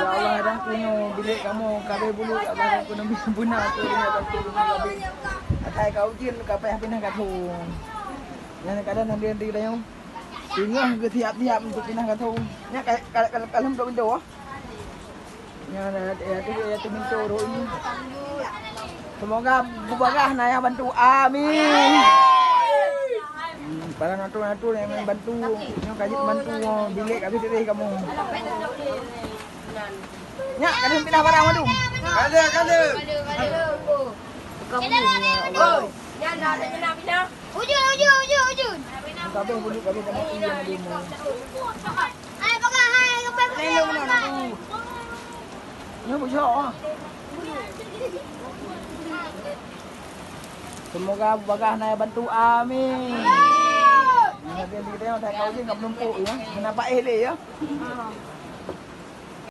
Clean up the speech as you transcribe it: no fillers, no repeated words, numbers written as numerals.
Ya Allah dah kuno bilik kamu kabe bulu abang kuno buna tu ni abang tu kabe. Atai kau jin kape pindah kat thung. Yang kadang nanti dah yang tinggal ke tiap-tiap untuk pindah kat thung. Nya kalau kau pintu ah. Nya tu pintu ini. Semoga bubagah naya bantu. Amin. Para natur-natur yang bantu, yang kaji bantu bilik habis tadi kamu. Nya, kadang pindah barang madu. Kada. Kamu. Oh, ya dah nak pindah. Ujun. Kabeh bulu kabeh kamu yang demo. Hai pakai hai kabeh. Lelo mana aku. Ya bujok. Semoga bagah naya bantu. Amin. Nanti kita yang tak kau je nggak menumpuk ya. Kenapa le ya?